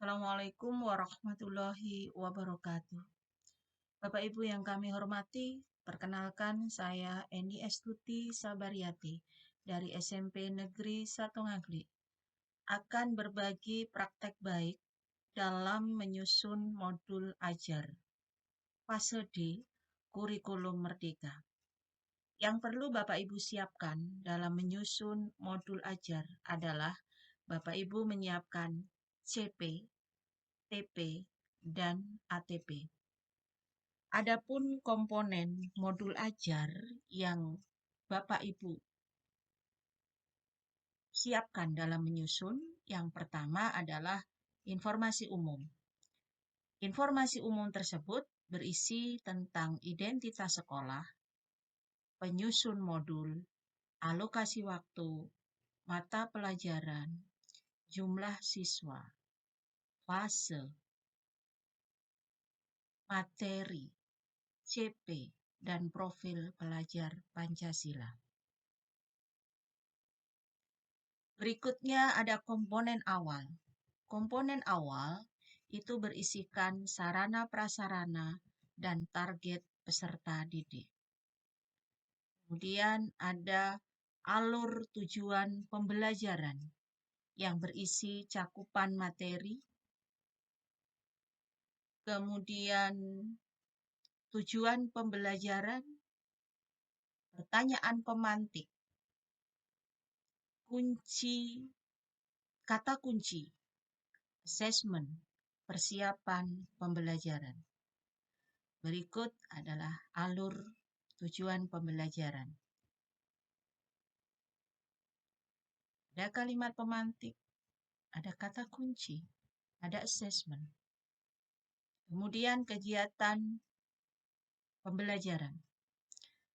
Assalamualaikum warahmatullahi wabarakatuh. Bapak Ibu yang kami hormati, perkenalkan saya Eni Estuti Sabariati dari SMP Negeri 1 Ngaglik akan berbagi praktek baik dalam menyusun modul ajar fase D kurikulum merdeka. Yang perlu Bapak Ibu siapkan dalam menyusun modul ajar adalah Bapak Ibu menyiapkan CP, TP, dan ATP. Adapun komponen modul ajar yang Bapak Ibu siapkan dalam menyusun, yang pertama adalah informasi umum. Informasi umum tersebut berisi tentang identitas sekolah, penyusun modul, alokasi waktu, mata pelajaran, jumlah siswa, fase, materi, CP, dan profil pelajar Pancasila. Berikutnya ada komponen awal. Komponen awal itu berisikan sarana prasarana dan target peserta didik. Kemudian ada alur tujuan pembelajaran yang berisi cakupan materi, kemudian tujuan pembelajaran, pertanyaan pemantik, kata kunci, assessment, persiapan pembelajaran. Berikut adalah alur tujuan pembelajaran. Ada kalimat pemantik, ada kata kunci, ada assessment. Kemudian kegiatan pembelajaran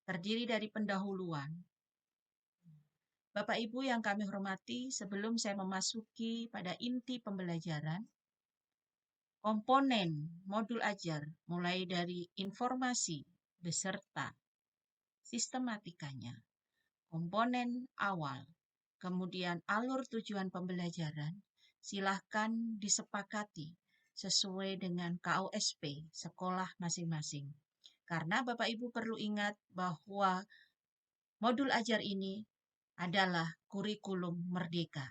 terdiri dari pendahuluan. Bapak Ibu yang kami hormati, sebelum saya memasuki pada inti pembelajaran, komponen modul ajar mulai dari informasi beserta sistematikanya, komponen awal, kemudian alur tujuan pembelajaran, silahkan disepakati sesuai dengan KOSP sekolah masing-masing. Karena Bapak Ibu perlu ingat bahwa modul ajar ini adalah kurikulum merdeka.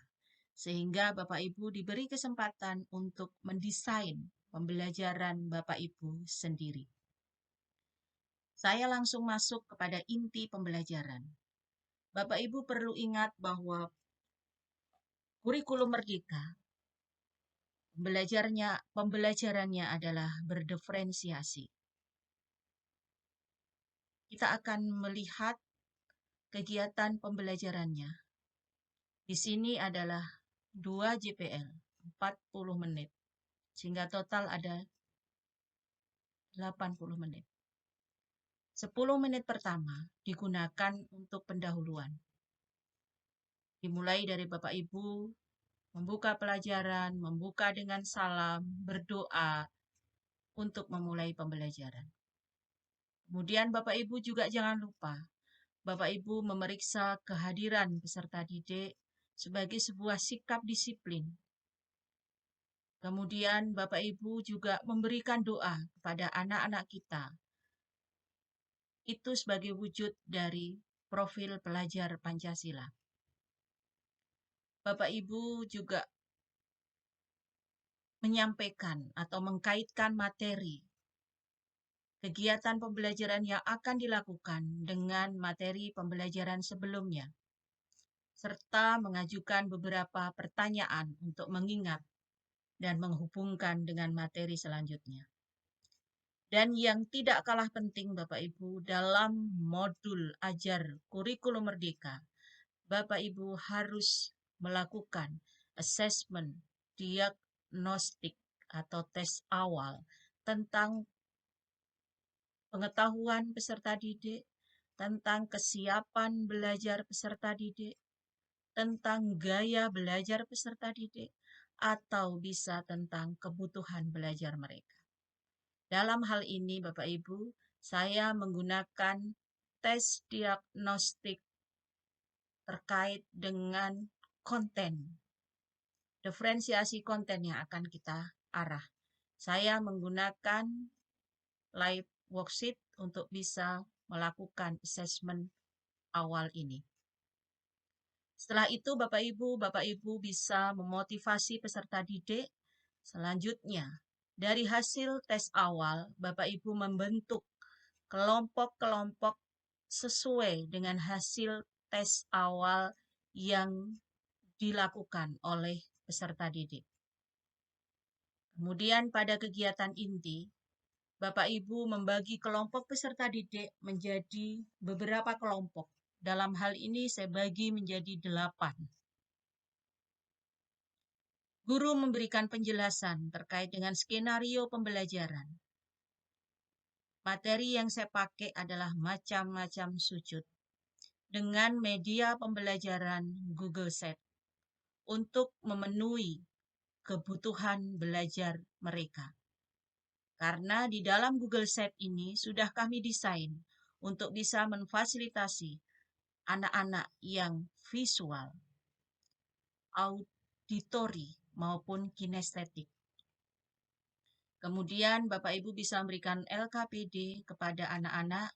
Sehingga Bapak Ibu diberi kesempatan untuk mendesain pembelajaran Bapak Ibu sendiri. Saya langsung masuk kepada inti pembelajaran. Bapak Ibu perlu ingat bahwa kurikulum merdeka, pembelajarannya adalah berdiferensiasi. Kita akan melihat kegiatan pembelajarannya. Di sini adalah 2 JPL, 40 menit, sehingga total ada 80 menit. 10 menit pertama digunakan untuk pendahuluan. Dimulai dari Bapak Ibu membuka pelajaran, membuka dengan salam, berdoa untuk memulai pembelajaran. Kemudian Bapak Ibu juga jangan lupa, Bapak Ibu memeriksa kehadiran peserta didik sebagai sebuah sikap disiplin. Kemudian Bapak Ibu juga memberikan doa kepada anak-anak kita. Itu sebagai wujud dari profil pelajar Pancasila. Bapak Ibu juga menyampaikan atau mengkaitkan materi kegiatan pembelajaran yang akan dilakukan dengan materi pembelajaran sebelumnya, serta mengajukan beberapa pertanyaan untuk mengingat dan menghubungkan dengan materi selanjutnya. Dan yang tidak kalah penting Bapak Ibu, dalam modul ajar kurikulum merdeka, Bapak Ibu harus melakukan assessment, diagnostik atau tes awal tentang pengetahuan peserta didik, tentang kesiapan belajar peserta didik, tentang gaya belajar peserta didik, atau bisa tentang kebutuhan belajar mereka. Dalam hal ini, Bapak Ibu, saya menggunakan tes diagnostik terkait dengan konten diferensiasi konten yang akan kita arah. Saya menggunakan live worksheet untuk bisa melakukan assessment awal ini. Setelah itu Bapak Ibu bisa memotivasi peserta didik. Selanjutnya, dari hasil tes awal, Bapak Ibu membentuk kelompok-kelompok sesuai dengan hasil tes awal yang dilakukan oleh peserta didik. Kemudian pada kegiatan inti, Bapak Ibu membagi kelompok peserta didik menjadi beberapa kelompok. Dalam hal ini saya bagi menjadi 8. Guru memberikan penjelasan terkait dengan skenario pembelajaran. Materi yang saya pakai adalah macam-macam sujud dengan media pembelajaran Google Sheet untuk memenuhi kebutuhan belajar mereka. Karena di dalam Google Sheet ini sudah kami desain untuk bisa memfasilitasi anak-anak yang visual, auditori, maupun kinestetik. Kemudian Bapak Ibu bisa memberikan LKPD kepada anak-anak.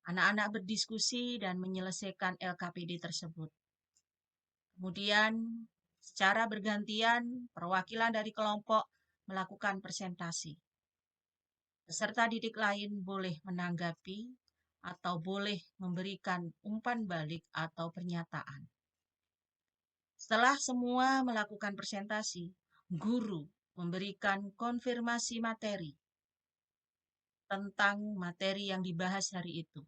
Anak-anak berdiskusi dan menyelesaikan LKPD tersebut. Kemudian secara bergantian perwakilan dari kelompok melakukan presentasi. Peserta didik lain boleh menanggapi atau boleh memberikan umpan balik atau pernyataan. Setelah semua melakukan presentasi, guru memberikan konfirmasi materi tentang materi yang dibahas hari itu.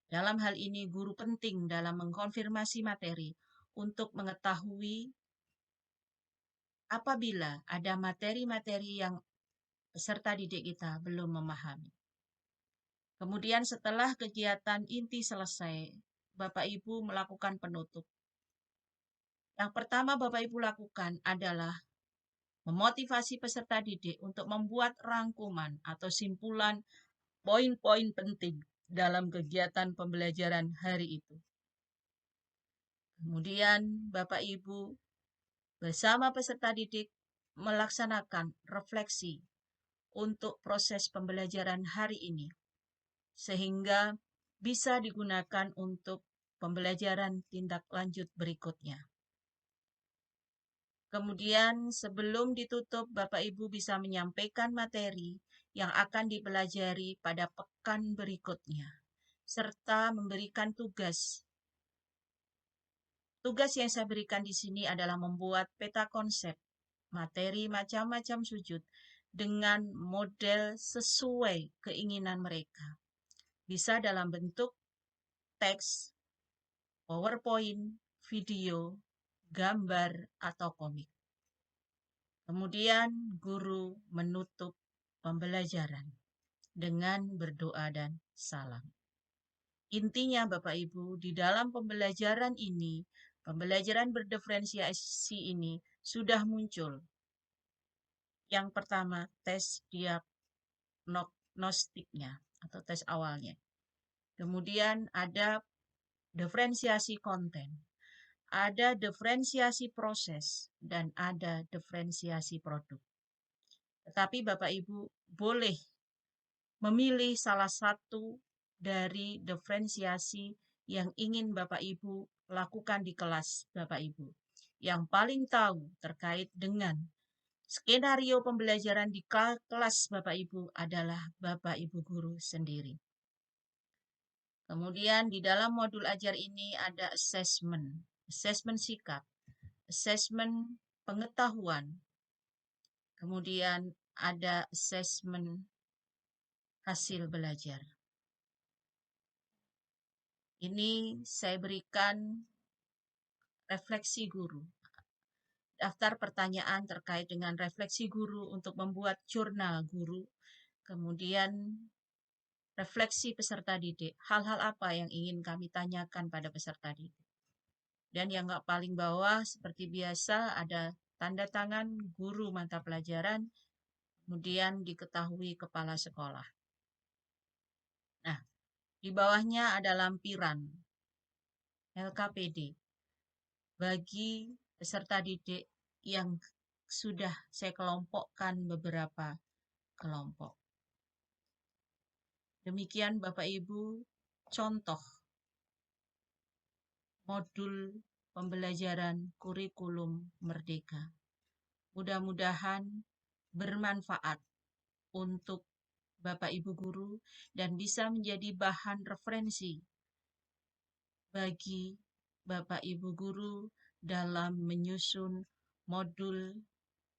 Dalam hal ini, guru penting dalam mengkonfirmasi materi untuk mengetahui apabila ada materi-materi yang peserta didik kita belum memahami. Kemudian setelah kegiatan inti selesai, Bapak Ibu melakukan penutup. Yang pertama Bapak Ibu lakukan adalah memotivasi peserta didik untuk membuat rangkuman atau simpulan poin-poin penting dalam kegiatan pembelajaran hari itu. Kemudian Bapak Ibu bersama peserta didik melaksanakan refleksi untuk proses pembelajaran hari ini, sehingga bisa digunakan untuk pembelajaran tindak lanjut berikutnya. Kemudian sebelum ditutup, Bapak Ibu bisa menyampaikan materi yang akan dipelajari pada pekan berikutnya, serta memberikan tugas. Tugas yang saya berikan di sini adalah membuat peta konsep materi macam-macam sujud dengan model sesuai keinginan mereka. Bisa dalam bentuk teks, PowerPoint, video, gambar, atau komik. Kemudian guru menutup pembelajaran dengan berdoa dan salam. Intinya Bapak Ibu, di dalam pembelajaran ini, pembelajaran berdiferensiasi ini sudah muncul. Yang pertama, tes diagnostiknya atau tes awalnya. Kemudian ada diferensiasi konten, ada diferensiasi proses, dan ada diferensiasi produk. Tetapi Bapak Ibu boleh memilih salah satu dari diferensiasi yang ingin Bapak Ibu lakukan di kelas Bapak Ibu. Yang paling tahu terkait dengan skenario pembelajaran di kelas Bapak Ibu adalah Bapak Ibu guru sendiri. Kemudian di dalam modul ajar ini ada assessment sikap, assessment pengetahuan, kemudian ada assessment hasil belajar. Ini saya berikan refleksi guru. Daftar pertanyaan terkait dengan refleksi guru untuk membuat jurnal guru. Kemudian refleksi peserta didik. Hal-hal apa yang ingin kami tanyakan pada peserta didik. Dan yang paling bawah seperti biasa ada tanda tangan guru mata pelajaran. Kemudian diketahui kepala sekolah. Nah, di bawahnya ada lampiran LKPD bagi peserta didik yang sudah saya kelompokkan beberapa kelompok. Demikian Bapak Ibu, contoh modul pembelajaran kurikulum merdeka. Mudah-mudahan bermanfaat untuk Bapak Ibu guru dan bisa menjadi bahan referensi bagi Bapak Ibu guru dalam menyusun modul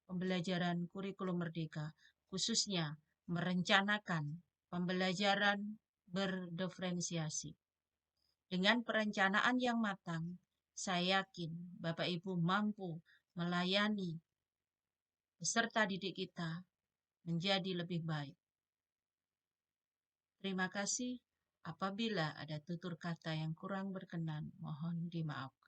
pembelajaran kurikulum merdeka, khususnya merencanakan pembelajaran berdiferensiasi. Dengan perencanaan yang matang, saya yakin Bapak Ibu mampu melayani peserta didik kita menjadi lebih baik. Terima kasih. Apabila ada tutur kata yang kurang berkenan, mohon dimaafkan.